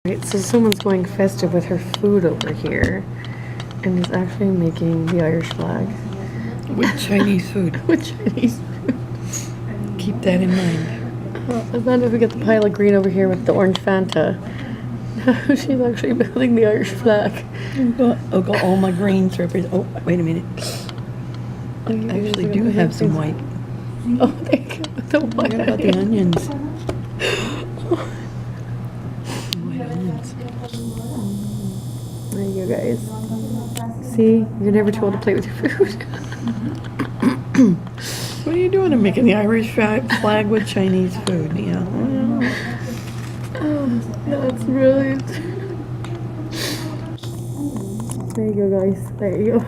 Right, so someone's going festive with her food over here and is actually making the Irish flag. With Chinese food. With Chinese food. Keep that in mind. And then if we get the pile of green over here with the orange Fanta, she's actually building the Irish flag. I've got all my greens represented. Oh, wait a minute. I actually do have some white. Oh, there you go. The white. What about the onions? White onions. There you go, guys. See, you're never told to play with your food. What are you doing? I'm making the Irish flag with Chinese food. Yeah. Oh, that's brilliant. There you go, guys. There you go.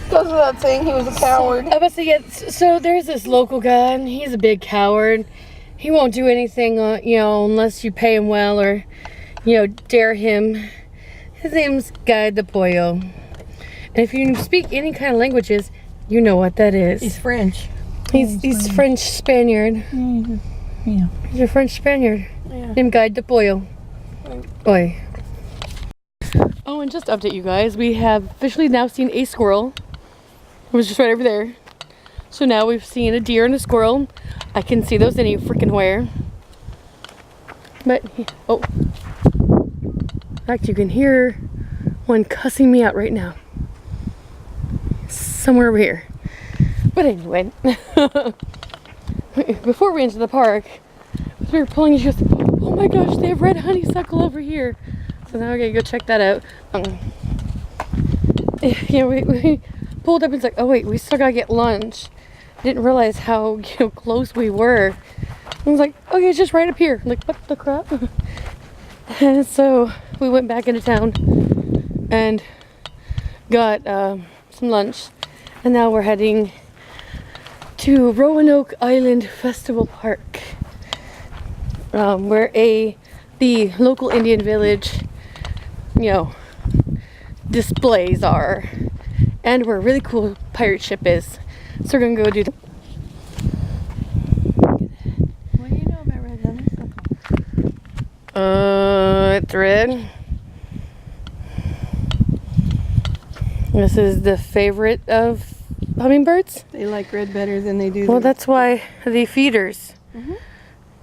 Goes without saying he was a coward. I was saying, so there's this local guy, and he's a big coward. He won't do anything, unless you pay him well or, dare him. His name's Guy de Pollo. And if you speak any kind of languages, you know what that is. He's French. He's French Spaniard. Yeah. He's a French Spaniard. Yeah. Named Guy de Pollo. Oi. Oh, and just to update you guys, we have officially now seen a squirrel. It was just right over there. So now we've seen a deer and a squirrel. I can see those any freaking where. But, oh. In fact, you can hear one cussing me out right now. Somewhere over here. But anyway, before we entered the park, as we were pulling, she goes, oh my gosh, they have red honeysuckle over here. So now we're gonna go check that out. We pulled up and it's like, oh wait, we still gotta get lunch. Didn't realize how close we were. I was like, okay, it's just right up here. I'm like, what the crap? And so we went back into town and got some lunch, and now we're heading to Roanoke Island Festival Park, where the local Indian village, displays are, and where a really cool pirate ship is. So we're gonna go do. What do you know about red honeysuckle? It's red. This is the favorite of hummingbirds. They like red better than they do. Well, that's why the feeders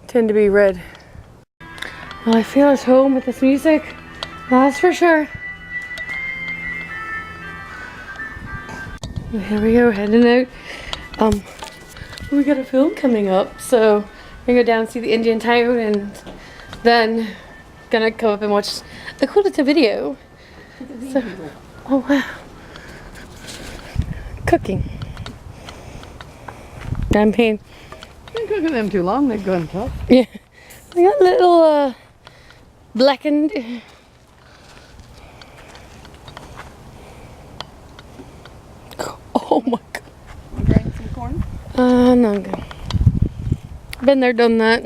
tend to be red. Well, I feel at home with this music. That's for sure. Here we go, heading out. We got a film coming up, so we're gonna go down and see the Indian town, and then gonna come up and watch a cool little video. So, oh wow. Cooking. Champagne. Can't cook them too long, they've gone tough. Yeah. We got a little blackened. Oh my god. You drank some corn? No, I'm good. Been there, done that.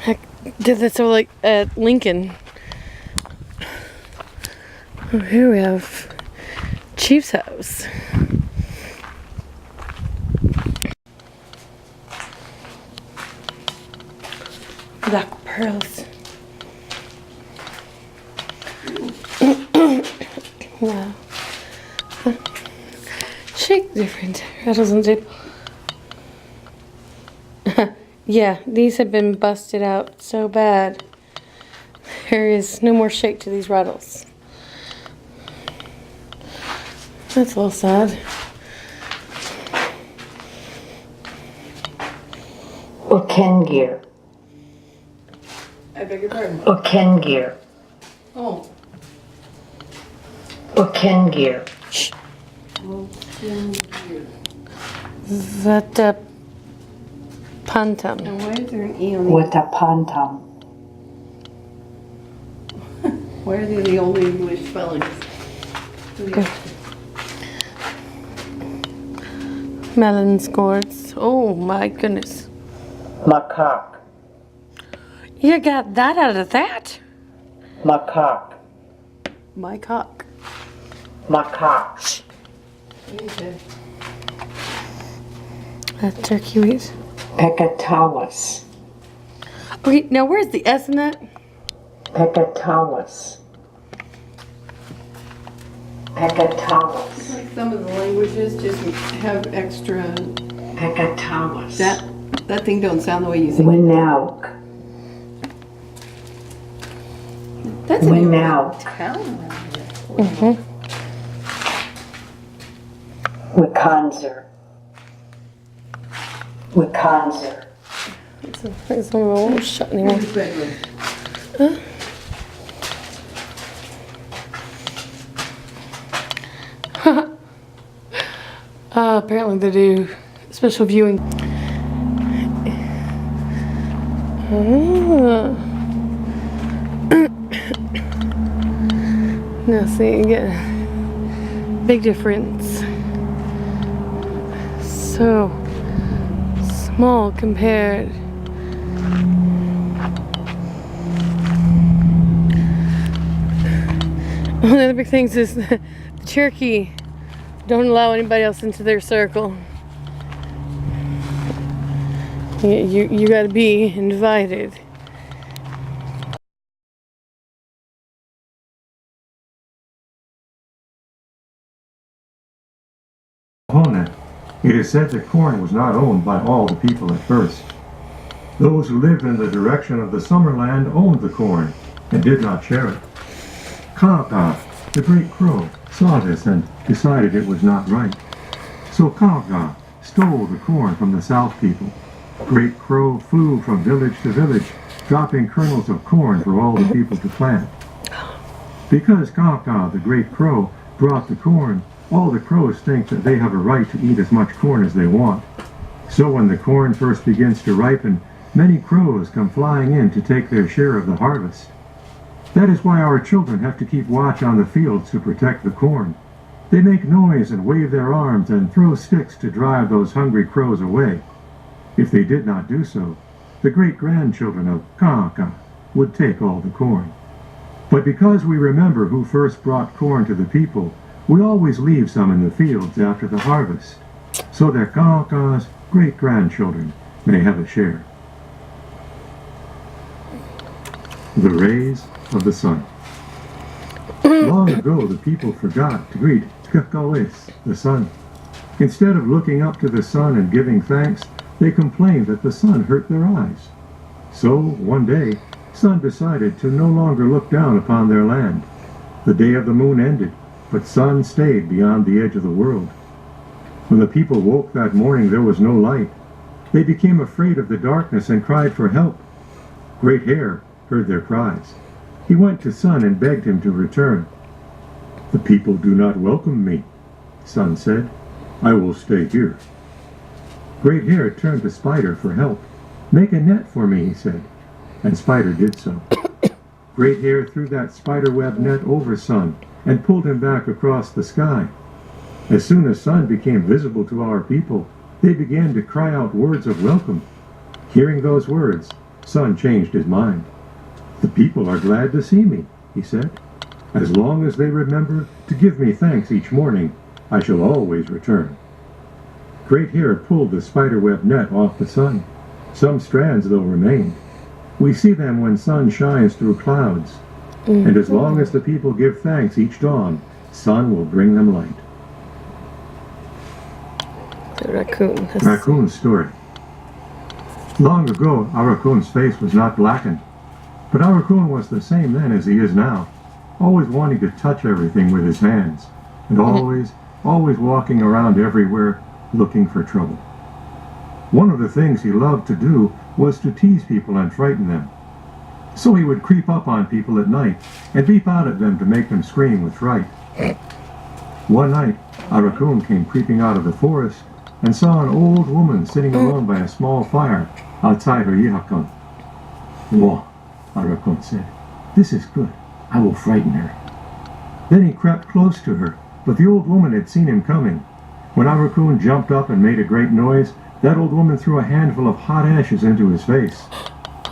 I did this so like at Lincoln. Oh, here we have Chief's house. Black pearls. Wow. Shake different rattles and zip. Yeah, these have been busted out so bad. There is no more shake to these rattles. That's a little sad. Ken gear. I beg your pardon? Ken gear. Oh. Ken gear. Vata Pantam. Now why is there an E on the... Watapantam. Why are they the old English spellings? Melon squirts. Oh my goodness. Macaque. You got that out of that? Macaque. My cock. Macaque. Okay. That's turkey wheat. Pecatawas. Okay, now where's the S in that? Pecatawas. Pecatawas. Like some of the languages just have extra. Pecatawas. That thing don't sound the way you think. Roanoke. That's a Roanoke. town around here. Wiconzer. Wiconzer. It's not won't shut anymore. Apparently they do special viewing. Now see, you get a big difference. So small compared. One of the big things is the Cherokee don't allow anybody else into their circle. You gotta be invited. Roanoke, it is said that corn was not owned by all the people at first. Those who lived in the direction of the summerland owned the corn and did not share it. Kaka, the great crow, saw this and decided it was not right. So Kaka stole the corn from the South people. Great Crow flew from village to village, dropping kernels of corn for all the people to plant. Because Kaka, the great crow, brought the corn, all the crows think that they have a right to eat as much corn as they want. So when the corn first begins to ripen, many crows come flying in to take their share of the harvest. That is why our children have to keep watch on the fields to protect the corn. They make noise and wave their arms and throw sticks to drive those hungry crows away. If they did not do so, the great-grandchildren of Kaka would take all the corn. But because we remember who first brought corn to the people, we always leave some in the fields after the harvest, so that Kaka's great-grandchildren may have a share. The rays of the sun. Long ago, the people forgot to greet Kakawes, the sun. Instead of looking up to the sun and giving thanks, they complained that the sun hurt their eyes. So, one day, Sun decided to no longer look down upon their land. The day of the moon ended, but Sun stayed beyond the edge of the world. When the people woke that morning, there was no light. They became afraid of the darkness and cried for help. Great Hare heard their cries. He went to Sun and begged him to return. "The people do not welcome me," Sun said. "I will stay here." Great Hare turned to Spider for help. "Make a net for me," he said, and Spider did so. Great Hare threw that spiderweb net over Sun and pulled him back across the sky. As soon as Sun became visible to our people, they began to cry out words of welcome. Hearing those words, Sun changed his mind. "The people are glad to see me," he said. "As long as they remember to give me thanks each morning, I shall always return." Great Hare pulled the spiderweb net off the sun. Some strands, though, remained. We see them when sun shines through clouds. And as long as the people give thanks each dawn, Sun will bring them light. The raccoon. Raccoon's story. Long ago, our raccoon's face was not blackened. But our raccoon was the same then as he is now, always wanting to touch everything with his hands, and always walking around everywhere looking for trouble. One of the things he loved to do was to tease people and frighten them. So he would creep up on people at night and leap out at them to make them scream with fright. One night, a raccoon came creeping out of the forest and saw an old woman sitting alone by a small fire outside her yihakon. "Whoa," a raccoon said. "This is good. I will frighten her." Then he crept close to her, but the old woman had seen him coming. When our raccoon jumped up and made a great noise, that old woman threw a handful of hot ashes into his face.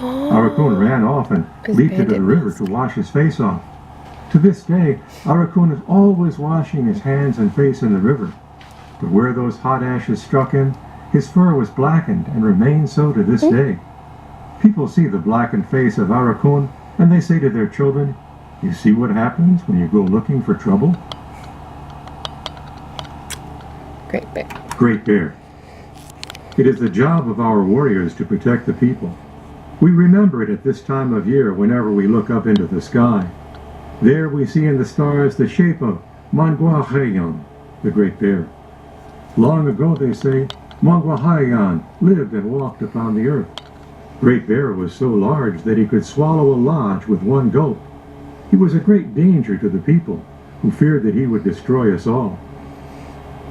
Our raccoon ran off and leaped into the river to wash his face off. To this day, our raccoon is always washing his hands and face in the river. But where those hot ashes struck him, his fur was blackened and remains so to this day. People see the blackened face of our raccoon And they say to their children, "You see what happens when you go looking for trouble?" Great Bear. Great Bear. It is the job of our warriors to protect the people. We remember it at this time of year whenever we look up into the sky. There we see in the stars the shape of Manguahayan, the Great Bear. Long ago, they say, Manguahayan lived and walked upon the earth. Great Bear was so large that he could swallow a lodge with one gulp. He was a great danger to the people, who feared that he would destroy us all.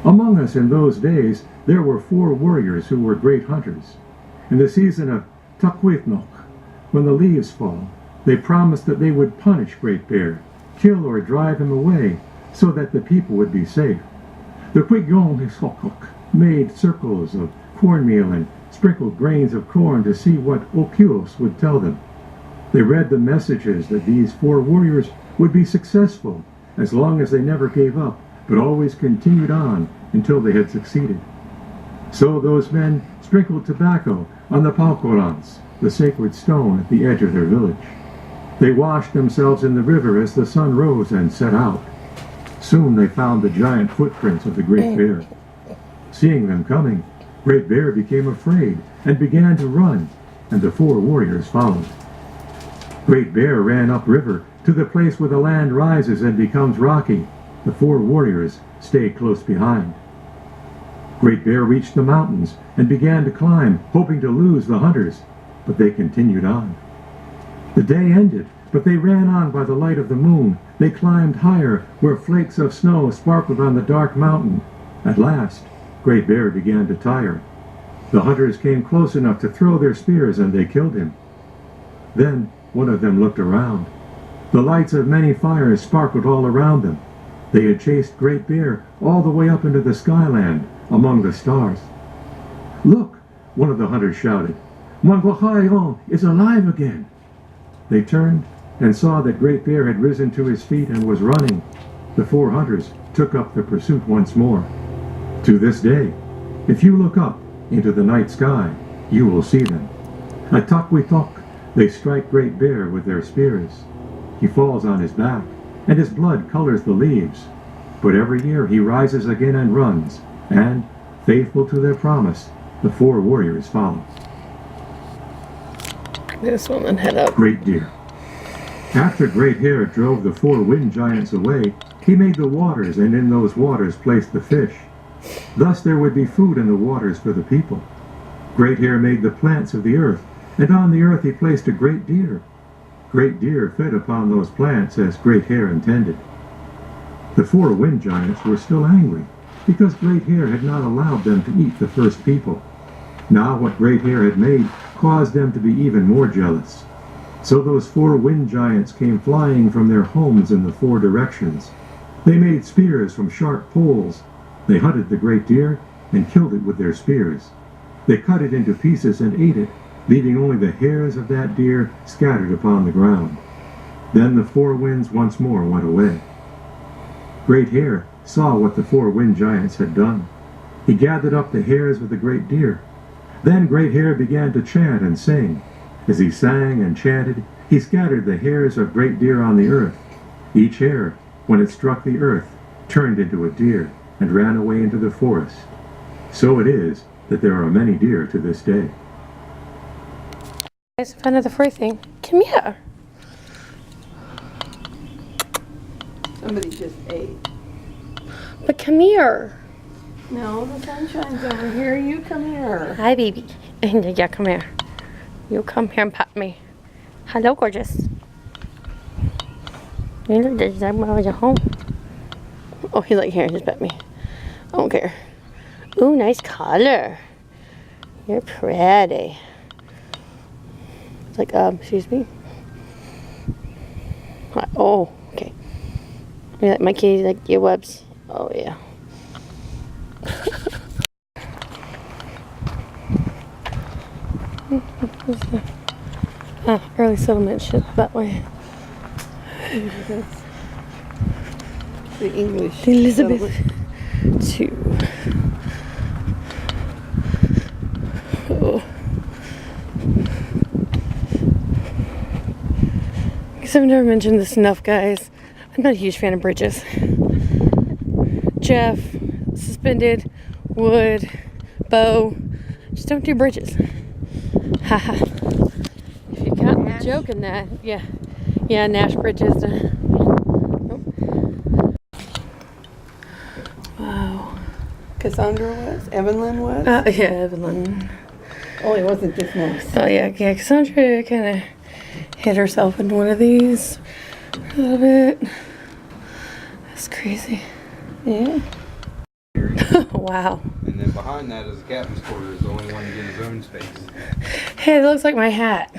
Among us in those days, there were 4 warriors who were great hunters. In the season of Takwitnok, when the leaves fall, they promised that they would punish Great Bear, kill or drive him away, so that the people would be safe. The Quigyong made circles of cornmeal and sprinkled grains of corn to see what Okios would tell them. They read the messages that these 4 warriors would be successful as long as they never gave up, but always continued on until they had succeeded. So those men sprinkled tobacco on the Paukorans, the sacred stone at the edge of their village. They washed themselves in the river as the sun rose and set out. Soon they found the giant footprints of the Great Bear. Seeing them coming, Great Bear became afraid and began to run, and the 4 warriors followed. Great Bear ran upriver to the place where the land rises and becomes rocky. The 4 warriors stayed close behind. Great Bear reached the mountains and began to climb, hoping to lose the hunters, but they continued on. The day ended, but they ran on by the light of the moon. They climbed higher, where flakes of snow sparkled on the dark mountain. At last, Great Bear began to tire. The hunters came close enough to throw their spears, and they killed him. Then one of them looked around. The lights of many fires sparkled all around them. They had chased Great Bear all the way up into the skyland, among the stars. "Look!" one of the hunters shouted. "Manguahayan is alive again!" They turned and saw that Great Bear had risen to his feet and was running. The 4 hunters took up the pursuit once more. To this day, if you look up into the night sky, you will see them. At Takwitok, they strike Great Bear with their spears. He falls on his back, and his blood colors the leaves. But every year he rises again and runs, and, faithful to their promise, the 4 warriors follow. This one then head up. Great Deer. After Great Hare drove the 4 wind giants away, he made the waters, and in those waters placed the fish. Thus there would be food in the waters for the people. Great Hare made the plants of the earth, and on the earth he placed a great deer. Great Deer fed upon those plants as Great Hare intended. The 4 wind giants were still angry, because Great Hare had not allowed them to eat the first people. Now what Great Hare had made caused them to be even more jealous. So those 4 wind giants came flying from their homes in the 4 directions. They made spears from sharp poles. They hunted the great deer and killed it with their spears. They cut it into pieces and ate it, leaving only the hairs of that deer scattered upon the ground. Then the 4 winds once more went away. Great Hare saw what the 4 wind giants had done. He gathered up the hairs of the great deer. Then Great Hare began to chant and sing. As he sang and chanted, he scattered the hairs of great deer on the earth. Each hair, when it struck the earth, turned into a deer and ran away into the forest. So it is that there are many deer to this day. Guys, found another fur thing. Come here. Somebody just ate. But come here. No, the sunshine's over here. You come here. Hi, baby. Yeah, come here. You come here and pat me. Hello, gorgeous. You know, is that when I was at home? Oh, he's like, here, just pet me. I don't care. Ooh, nice color. You're pretty. It's like, excuse me. Oh, okay. You like my kitty, like earwebs? Oh, yeah. Early settlement shit that way. The English. Elizabeth II. Oh. guess I've never mentioned this enough, guys. I'm not a huge fan of bridges. Jeff, suspended, wood, bow. Just don't do bridges. Haha. If you got me joking that, yeah. Yeah, Nash bridges. Wow. Cassandra was? Evelyn was? Yeah, Evelyn. Oh, it wasn't this nice. Oh, yeah, Cassandra kind of hit herself in one of these a little bit. That's crazy. Yeah. Wow. And then behind that is the captain's quarters, the only one to get his own space. Hey, that looks like my hat.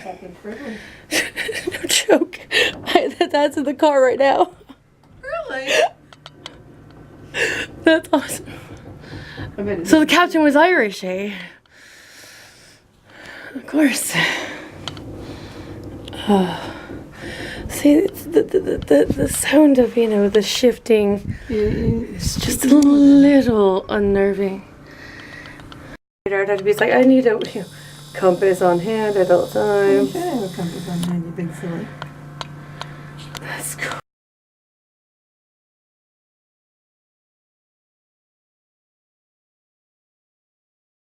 No joke. That's in the car right now. Really? That's awesome. So the captain was Irish, eh? Of course. Oh. See, it's the sound of, you know, the shifting is just a little unnerving. I'd have to be like, I need a compass on hand at all You times. should have a compass on hand, you big silly. That's cool.